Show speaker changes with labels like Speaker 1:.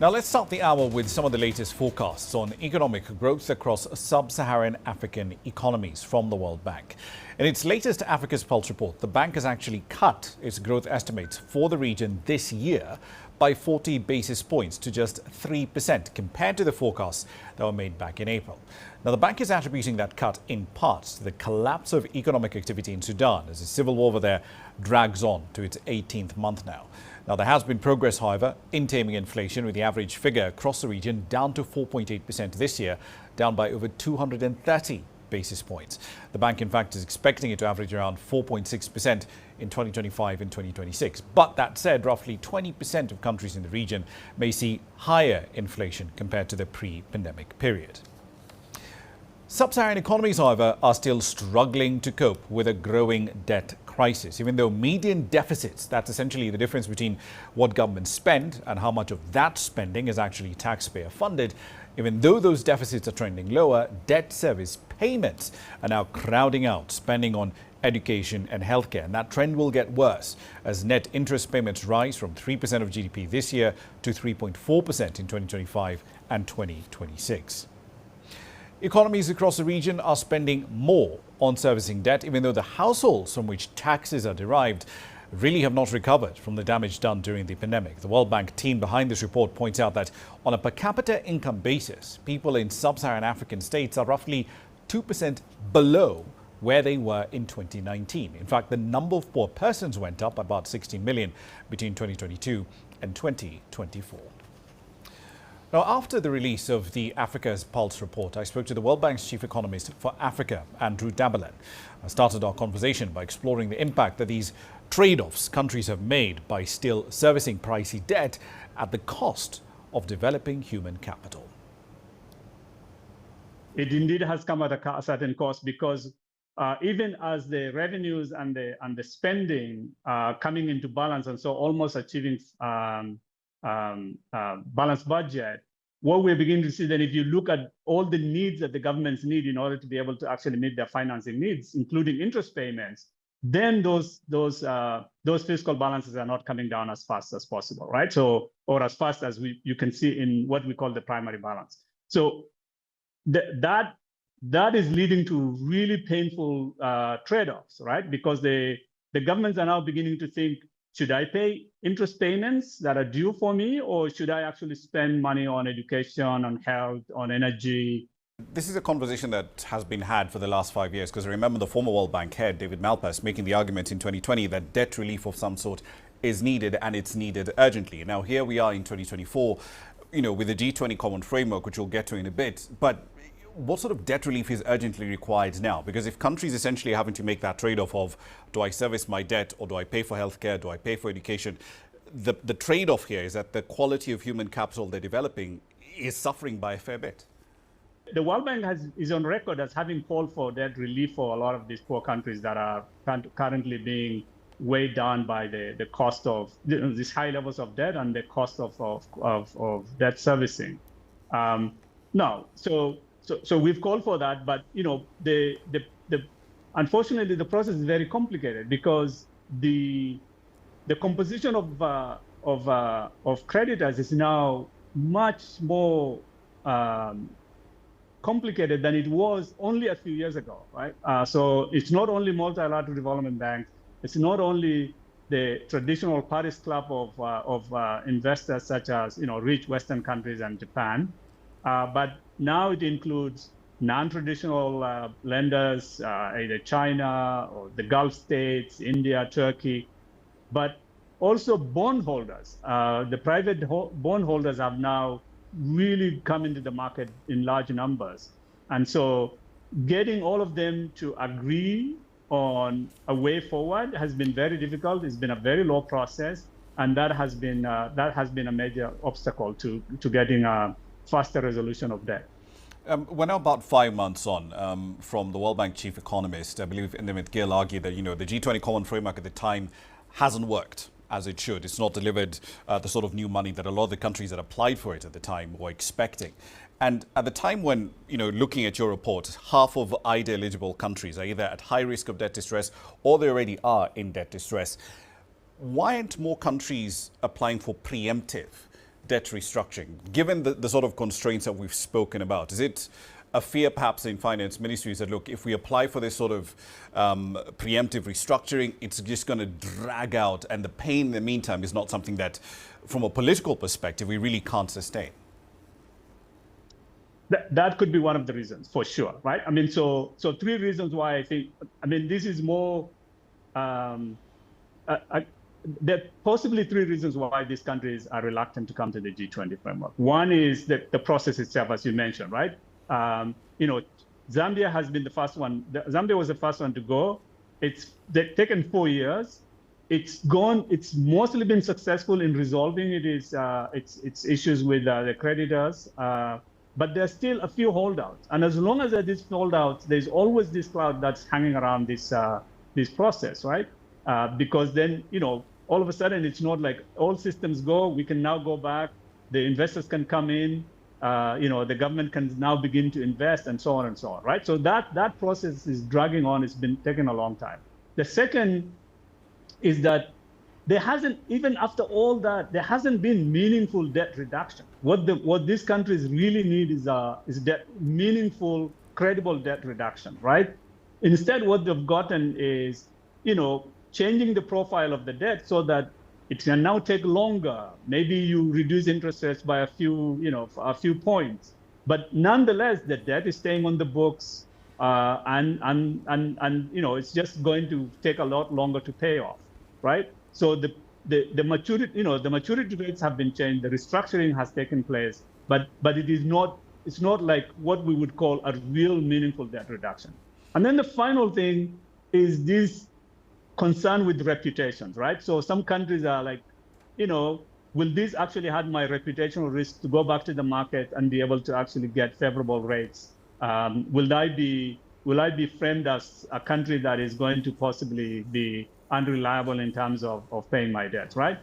Speaker 1: Now let's start the hour with some of the latest forecasts on economic growth across sub-Saharan African economies from the World Bank. In its latest Africa's Pulse report, the bank has actually cut its growth estimates for the region this year by 40 basis points to just 3% compared to the forecasts that were made back in April. Now, the bank is attributing that cut in part to the collapse of economic activity in Sudan as the civil war over there drags on to its 18th month now. Now, there has been progress, however, in taming inflation, with the average figure across the region down to 4.8% this year, down by over 230 basis points. The bank, in fact, is expecting it to average around 4.6% in 2025 and 2026. But that said, roughly 20% of countries in the region may see higher inflation compared to the pre-pandemic period. Sub-Saharan economies, however, are still struggling to cope with a growing debt crisis. Even though median deficits, that's essentially the difference between what governments spend and how much of that spending is actually taxpayer funded, even though those deficits are trending lower, debt service payments are now crowding out spending on education and healthcare. And that trend will get worse as net interest payments rise from 3% of GDP this year to 3.4% in 2025 and 2026. Economies across the region are spending more on servicing debt, even though the households from which taxes are derived really have not recovered from the damage done during the pandemic. The World Bank team behind this report points out that on a per capita income basis, people in sub-Saharan African states are roughly 2% below where they were in 2019. In fact, the number of poor persons went up by about 16 million between 2022 and 2024. Now, after the release of the Africa's Pulse report, I spoke to the World Bank's chief economist for Africa, Andrew Daberlin. I started our conversation by exploring the impact that these trade-offs countries have made by still servicing pricey debt at the cost of developing human capital.
Speaker 2: It indeed has come at a certain cost, because even as the revenues and the spending coming into balance, and so almost achieving balanced budget, what we're beginning to see then, if you look at all the needs that the governments need in order to be able to actually meet their financing needs, including interest payments, then those fiscal balances are not coming down as fast as possible, right? So, or as fast as you can see in what we call the primary balance. So that is leading to really painful trade-offs, right? Because the governments are now beginning to think, should I pay interest payments that are due for me, or should I actually spend money on education, on health, on energy?
Speaker 1: This is a conversation that has been had for the last 5 years, because I remember the former World Bank head, David Malpass, making the argument in 2020 that debt relief of some sort is needed, and it's needed urgently. Now, here we are in 2024, with the G20 common framework, which we'll get to in a bit. But what sort of debt relief is urgently required now? Because if countries essentially are having to make that trade-off of, do I service my debt, or do I pay for healthcare, do I pay for education? The trade-off here is that the quality of human capital they're developing is suffering by a fair bit.
Speaker 2: The World Bank is on record as having called for debt relief for a lot of these poor countries that are currently being weighed down by the cost of these high levels of debt and the cost of debt servicing. So we've called for that, but unfortunately the process is very complicated, because the composition of creditors is now much more complicated than it was only a few years ago, right? So it's not only multilateral development banks, it's not only the traditional Paris Club of investors such as rich Western countries and Japan, but now it includes non-traditional lenders, either China or the Gulf states, India, Turkey, but also bondholders. The private bondholders have now really come into the market in large numbers. And so getting all of them to agree on a way forward has been very difficult. It's been a very low process, and that has been a major obstacle to getting a faster resolution of debt.
Speaker 1: We're now about 5 months on from the World Bank chief economist. I believe Indemit Gill argued that the G20 common framework at the time hasn't worked as it should. It's not delivered the sort of new money that a lot of the countries that applied for it at the time were expecting. And at the time when, looking at your report, half of IDA eligible countries are either at high risk of debt distress or they already are in debt distress. Why aren't more countries applying for preemptive debt restructuring, given the sort of constraints that we've spoken about? Is it a fear perhaps in finance ministries that, look, if we apply for this sort of preemptive restructuring, it's just going to drag out, and the pain in the meantime is not something that, from a political perspective, we really can't sustain?
Speaker 2: That could be one of the reasons, for sure, right? I mean, so three reasons why I think, I mean, this is more, there are possibly three reasons why these countries are reluctant to come to the G20 framework. One is the process itself, as you mentioned, right? You know, Zambia has been the first one. Zambia was the first one to go. They've taken 4 years. It's mostly been successful in resolving its issues with the creditors. But there's still a few holdouts. And as long as there are these holdouts, there's always this cloud that's hanging around this process, right? Because then, you know, all of a sudden, it's not like all systems go. We can now go back. The investors can come in. You know, the government can now begin to invest, and so on and so on, right? So that process is dragging on. It's been taking a long time. The second is that there hasn't, even after all that, there hasn't been meaningful debt reduction. What these countries really need is meaningful, credible debt reduction, right? Instead, what they've gotten is, you know, changing the profile of the debt so that it can now take longer. Maybe you reduce interest rates by a few points, but nonetheless, the debt is staying on the books, and you know, it's just going to take a lot longer to pay off, right? So the maturity, you know, the maturity rates have been changed. The restructuring has taken place, but it's not like what we would call a real meaningful debt reduction. And then the final thing is this concern with reputations, right? So some countries are like, you know, will this actually have my reputational risk to go back to the market and be able to actually get favorable rates? Will I be framed as a country that is going to possibly be unreliable in terms of paying my debts, right?